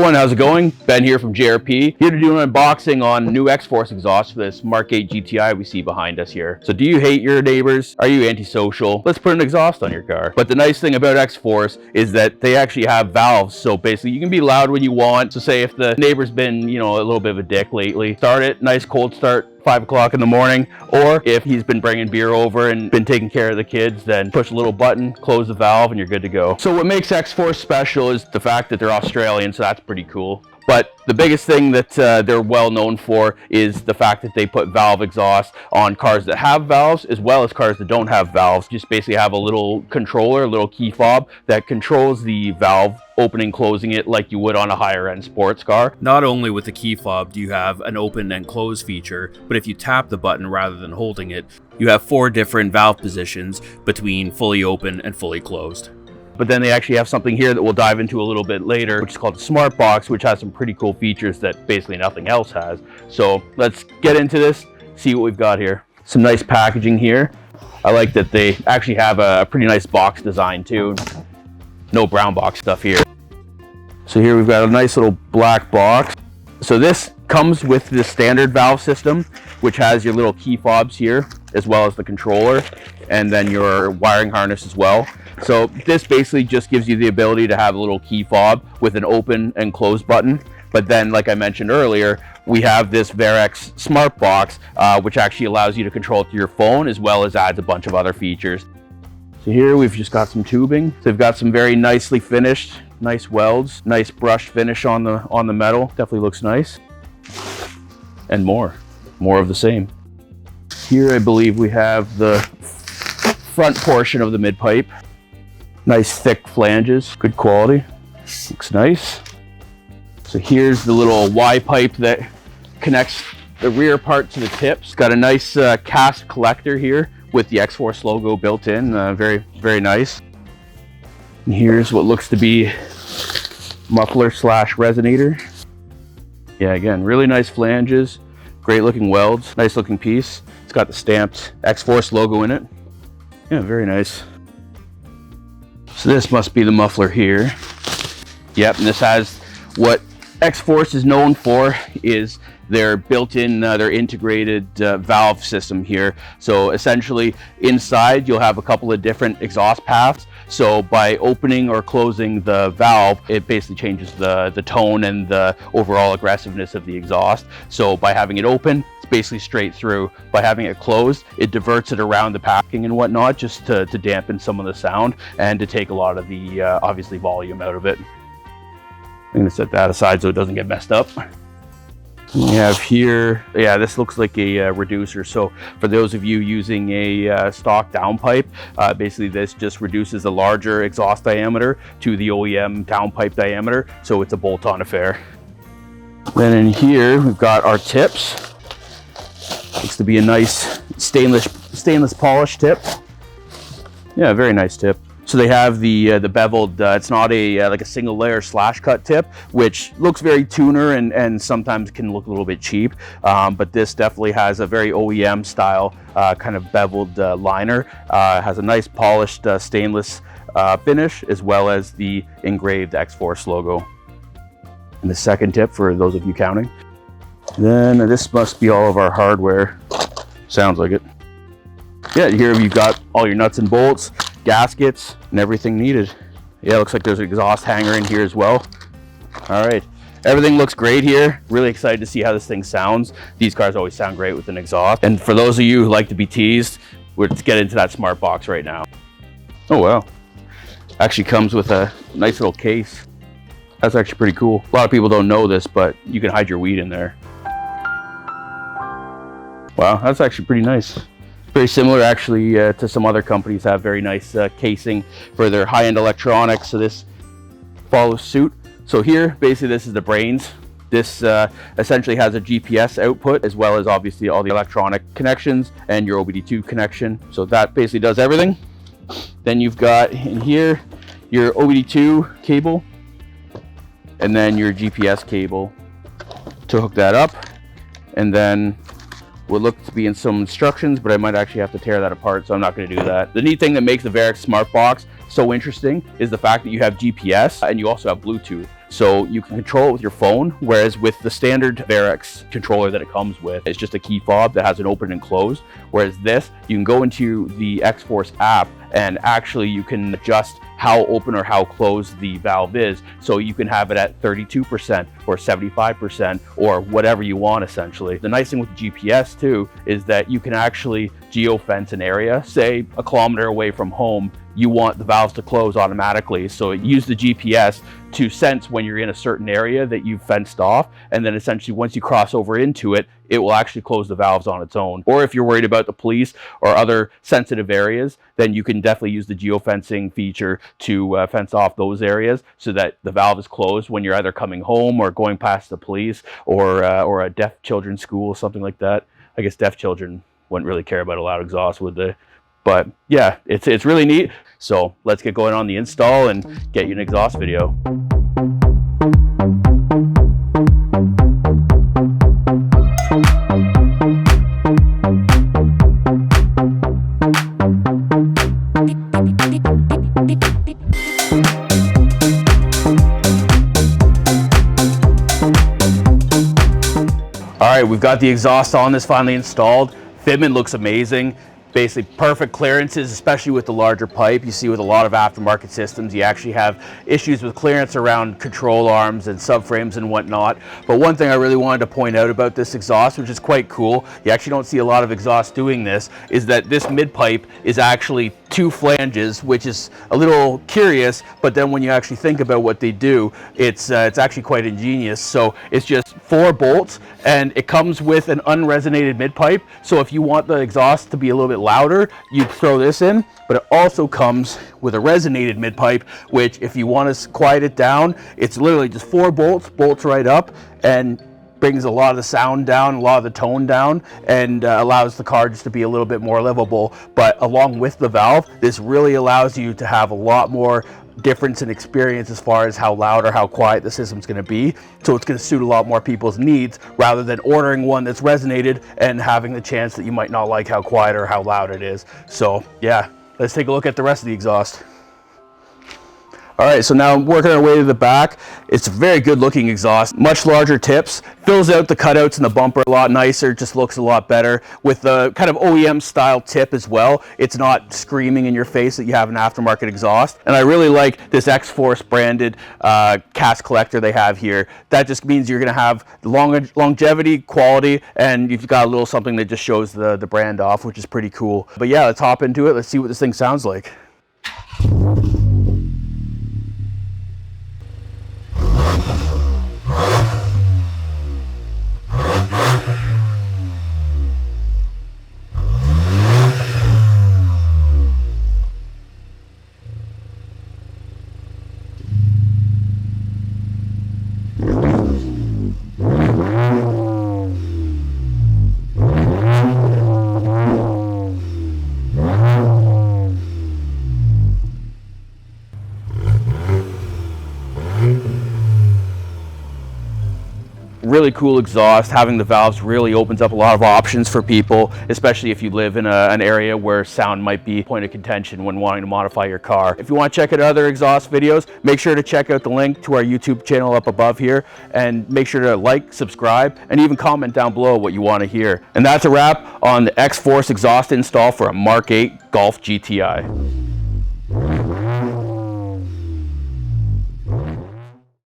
everyone, how's it going? Ben here from JRP, here to do an unboxing on new XForce exhaust for this Mk8 GTI we see behind us here. So do you hate your neighbors? Are you antisocial? Let's put an exhaust on your car. But the nice thing about XForce is that they actually have valves, so basically you can be loud when you want. So say if the neighbor's been, a little bit of a dick lately, start it, nice cold start, 5 o'clock in the morning, or if he's been bringing beer over and been taking care of the kids, then push a little button, close the valve, and you're good to go. So what makes XForce special is the fact that they're Australian, so that's pretty cool. But the biggest thing that they're well known for is the fact that they put valve exhaust on cars that have valves as well as cars that don't have valves. Just basically have a little controller, a little key fob that controls the valve opening, closing it like you would on a higher end sports car. Not only with the key fob do you have an open and close feature, but if you tap the button rather than holding it, you have 4 different valve positions between fully open and fully closed. But then they actually have something here that we'll dive into a little bit later, which is called the Smart Box, which has some pretty cool features that basically nothing else has. So let's get into this, see what we've got here. Some nice packaging here. I like that they actually have a pretty nice box design too. No brown box stuff here. So here we've got a nice little black box. So this comes with the standard valve system, which has your little key fobs here, as well as the controller, and then your wiring harness as well. So this basically just gives you the ability to have a little key fob with an open and close button. But then, like I mentioned earlier, we have this VAREX Smart Box, which actually allows you to control it through your phone, as well as adds a bunch of other features. So here we've just got some tubing. So they've got some very nicely finished, nice welds, nice brushed finish on the metal. Definitely looks nice. And more of the same. Here I believe we have the front portion of the mid pipe. Nice thick flanges, good quality, looks nice. So here's the little Y pipe that connects the rear part to the tips. Got a nice cast collector here with the XForce logo built in, very, very nice. And here's what looks to be muffler slash resonator. Yeah, again, really nice flanges, great looking welds, nice looking piece. It's got the stamped XForce logo in it. Yeah, very nice. So this must be the muffler here. Yep, and this has what XForce is known for is their built-in, their integrated valve system here. So essentially inside you'll have a couple of different exhaust paths. So by opening or closing the valve, it basically changes the tone and the overall aggressiveness of the exhaust. So by having it open, it's basically straight through. By having it closed, it diverts it around the packing and whatnot, just to dampen some of the sound and to take a lot of the obviously volume out of it. I'm gonna set that aside so it doesn't get messed up. We have here, yeah, this looks like a reducer. So for those of you using a stock downpipe, basically this just reduces the larger exhaust diameter to the OEM downpipe diameter. So it's a bolt-on affair. Then in here, we've got our tips. Looks to be a nice stainless polish tip. Yeah, very nice tip. So they have the beveled, it's not like a single layer slash cut tip, which looks very tuner and sometimes can look a little bit cheap. But this definitely has a very OEM style kind of beveled liner. Has a nice polished stainless finish, as well as the engraved XForce logo. And the second tip for those of you counting. Then this must be all of our hardware. Sounds like it. Yeah, here you've got all your nuts and bolts, gaskets, and everything needed. Yeah, looks like there's an exhaust hanger in here as well. All right, everything looks great here. Really excited to see how this thing sounds. These cars always sound great with an exhaust. And for those of you who like to be teased, let's get into that Smart Box right now. Oh wow, actually comes with a nice little case. That's actually pretty cool. A lot of people don't know this, but you can hide your weed in there. Wow, that's actually pretty nice. Very similar actually to some other companies have very nice casing for their high-end electronics. So this follows suit. So here, basically this is the brains. This essentially has a GPS output, as well as obviously all the electronic connections and your OBD2 connection. So that basically does everything. Then you've got in here your OBD2 cable, and then your GPS cable to hook that up. And then would look to be in some instructions, but I might actually have to tear that apart, so I'm not going to do that. The neat thing that makes the VAREX Smart Box so interesting is the fact that you have GPS and you also have Bluetooth. So you can control it with your phone, whereas with the standard VAREX controller that it comes with, it's just a key fob that has an open and closed. Whereas this, you can go into the XForce app and actually you can adjust how open or how closed the valve is. So you can have it at 32% or 75% or whatever you want essentially. The nice thing with the GPS too is that you can actually geofence an area, say a kilometer away from home, you want the valves to close automatically. So use the GPS to sense when you're in a certain area that you've fenced off, and then essentially once you cross over into it, it will actually close the valves on its own. Or if you're worried about the police or other sensitive areas, then you can definitely use the geofencing feature to fence off those areas so that the valve is closed when you're either coming home or going past the police or a deaf children's school, something like that. I guess deaf children wouldn't really care about a loud exhaust, would they? But yeah, it's really neat. So let's get going on the install and get you an exhaust video. All right, we've got the exhaust on this finally installed. Fitment looks amazing. Basically perfect clearances, especially with the larger pipe. You see with a lot of aftermarket systems, you actually have issues with clearance around control arms and subframes and whatnot. But one thing I really wanted to point out about this exhaust, which is quite cool, you actually don't see a lot of exhausts doing this, is that this mid pipe is actually 2 flanges, which is a little curious, but then when you actually think about what they do, it's actually quite ingenious. So it's just 4 bolts, and it comes with an unresonated mid pipe. So if you want the exhaust to be a little bit louder, you throw this in, but it also comes with a resonated mid pipe, which if you want to quiet it down, it's literally just 4 bolts right up, and brings a lot of the sound down, a lot of the tone down, and allows the car just to be a little bit more livable. But along with the valve, this really allows you to have a lot more difference in experience as far as how loud or how quiet the system's going to be. So it's going to suit a lot more people's needs rather than ordering one that's resonated and having the chance that you might not like how quiet or how loud it is. So yeah, let's take a look at the rest of the exhaust. All right, so now I'm working our way to the back. It's a very good looking exhaust, much larger tips, fills out the cutouts in the bumper a lot nicer, just looks a lot better. With the kind of OEM style tip as well, it's not screaming in your face that you have an aftermarket exhaust. And I really like this XForce branded cast collector they have here. That just means you're gonna have longevity, quality, and you've got a little something that just shows the brand off, which is pretty cool. But yeah, let's hop into it. Let's see what this thing sounds like. Really cool exhaust. Having the valves really opens up a lot of options for people, especially if you live in an area where sound might be a point of contention when wanting to modify your car. If you want to check out other exhaust videos, make sure to check out the link to our YouTube channel up above here, and make sure to like, subscribe, and even comment down below what you want to hear. And that's a wrap on the XForce exhaust install for a Mk8 Golf GTI.